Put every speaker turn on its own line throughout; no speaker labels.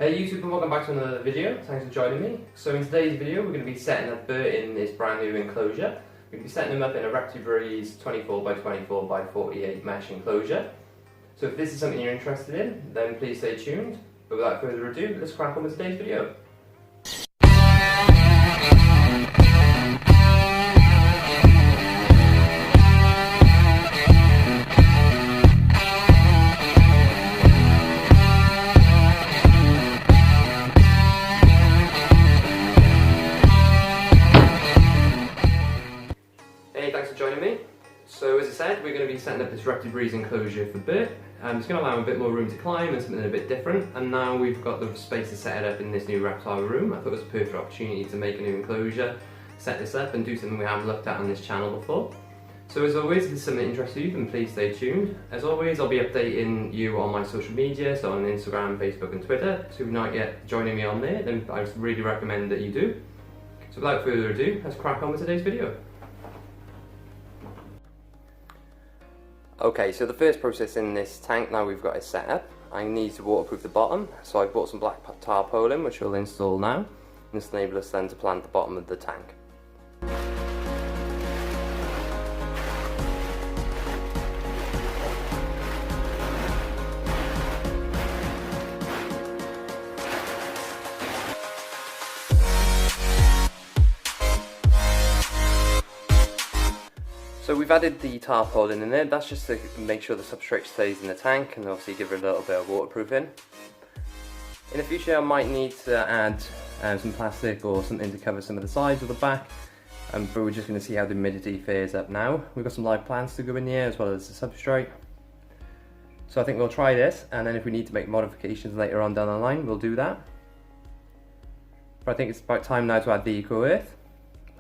Hey YouTube, and welcome back to another video. Thanks for joining me. So in today's video we're going to be setting up Bert in this brand new enclosure. We're going to be setting him up in a Reptibreeze 24 by 24 by 48 mesh enclosure. So if this is something you're interested in, then please stay tuned. But without further ado, let's crack on with today's video. Hey, thanks for joining me. So as I said, we're going to be setting up this Reptibreeze enclosure for Bert. It's going to allow him a bit more room to climb and something a bit different. And now we've got the space to set it up in this new reptile room. I thought it was a perfect opportunity to make a new enclosure, set this up and do something we haven't looked at on this channel before. So as always, if this is something that interests you, then please stay tuned. As always, I'll be updating you on my social media, so on Instagram, Facebook and Twitter. So if you're not yet joining me on there, then I really recommend that you do. So without further ado, let's crack on with today's video. Okay, so the first process in this tank now we've got it set up. I need to waterproof the bottom, so I've bought some black tarpaulin which we'll install now. And this will enable us then to plant the bottom of the tank. So we've added the tarpaulin in there. That's just to make sure the substrate stays in the tank and obviously give it a little bit of waterproofing. In the future I might need to add some plastic or something to cover some of the sides or the back, but we're just going to see how the humidity fares up now. We've got some live plants to go in here as well as the substrate. So I think we'll try this, and then if we need to make modifications later on down the line, we'll do that. But I think it's about time now to add the Eco Earth.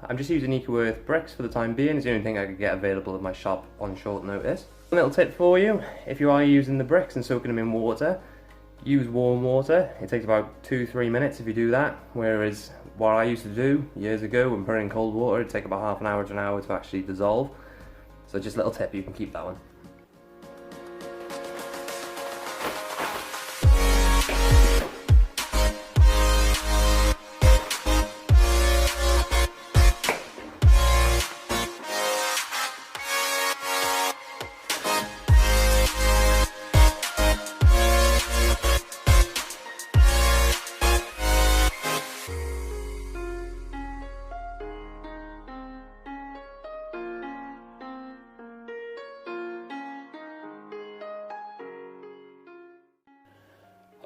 I'm just using Eco Earth bricks for the time being. It's the only thing I could get available at my shop on short notice. A little tip for you: if you are using the bricks and soaking them in water, use warm water. It takes about 2-3 minutes if you do that, whereas what I used to do years ago when putting in cold water, it'd take about half an hour to an hour to actually dissolve. So just a little tip, you can keep that one.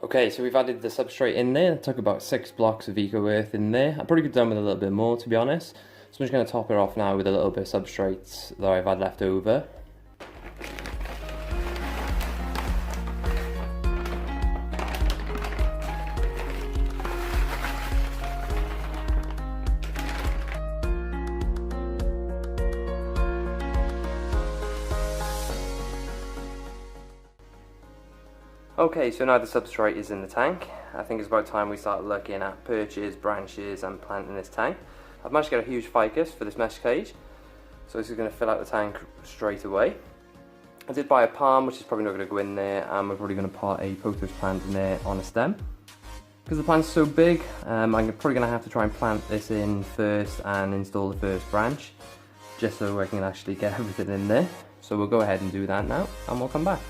Okay, so we've added the substrate in there. It took about 6 blocks of Eco Earth in there. I probably could have done with a little bit more, to be honest. So I'm just going to top it off now with a little bit of substrate that I've had left over. Okay, so now the substrate is in the tank. I think it's about time we start looking at perches, branches and planting this tank. I've managed to get a huge ficus for this mesh cage, so this is going to fill out the tank straight away. I did buy a palm, which is probably not going to go in there, and we're probably going to pot a pothos plant in there on a stem. Because the plant's so big, I'm probably going to have to try and plant this in first and install the first branch, just so I can actually get everything in there. So we'll go ahead and do that now, and we'll come back.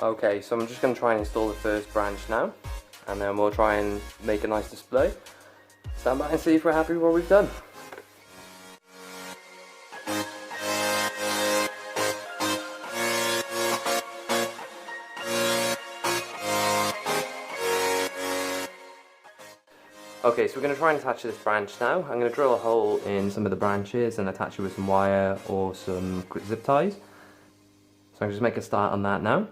Okay, so I'm just going to try and install the first branch now, and then we'll try and make a nice display. Stand by and see if we're happy with what we've done. Okay, so we're going to try and attach this branch now. I'm going to drill a hole in some of the branches and attach it with some wire or some quick zip ties. So I'm just make a start on that now.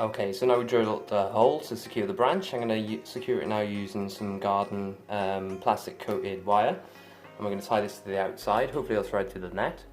Okay, so now we drilled the hole to secure the branch. I'm going to secure it now using some garden plastic coated wire, and we're going to tie this to the outside. Hopefully it'll thread to the net.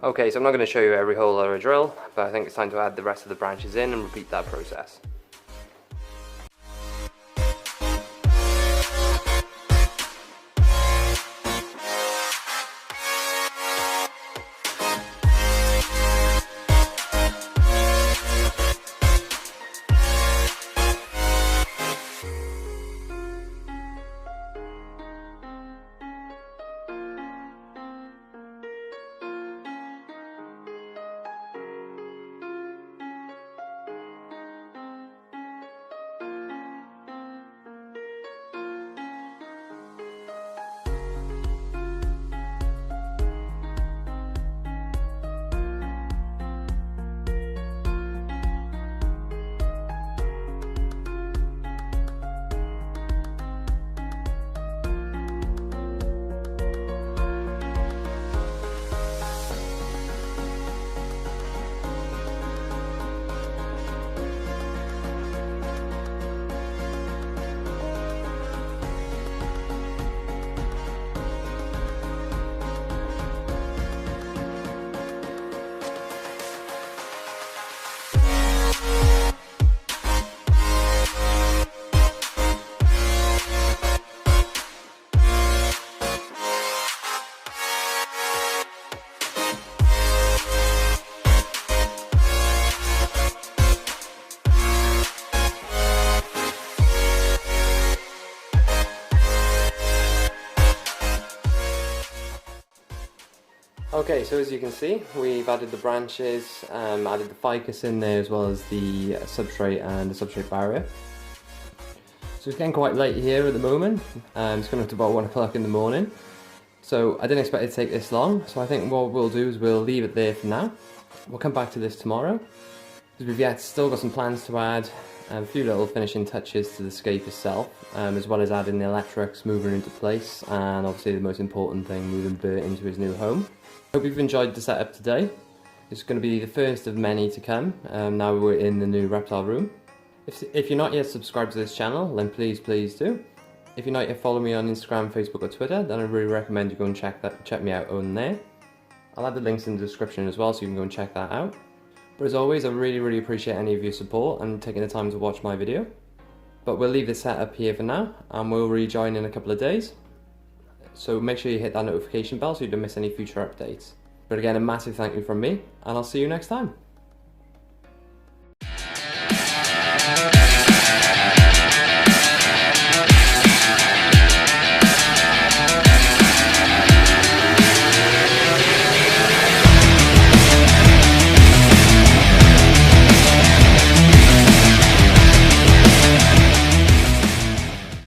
Okay, so I'm not going to show you every hole or a drill, but I think it's time to add the rest of the branches in and repeat that process. Okay, so as you can see, we've added the branches, added the ficus in there as well as the substrate and the substrate barrier. So it's getting quite late here at the moment, it's coming up to about 1 o'clock in the morning. So I didn't expect it to take this long, so I think what we'll do is we'll leave it there for now. We'll come back to this tomorrow, because we've still got some plans to add a few little finishing touches to the scape itself, as well as adding the electrics, moving into place, and obviously the most important thing, moving Bert into his new home. Hope you've enjoyed the setup today. It's going to be the first of many to come, now we're in the new reptile room. If you're not yet subscribed to this channel, then please do. If you're not yet following me on Instagram, Facebook or Twitter, then I really recommend you go and check me out on there. I'll add the links in the description as well, so you can go and check that out. But as always, I really appreciate any of your support and taking the time to watch my video. But we'll leave this setup here for now, and we'll rejoin in a couple of days. So make sure you hit that notification bell so you don't miss any future updates. But again, a massive thank you from me, and I'll see you next time.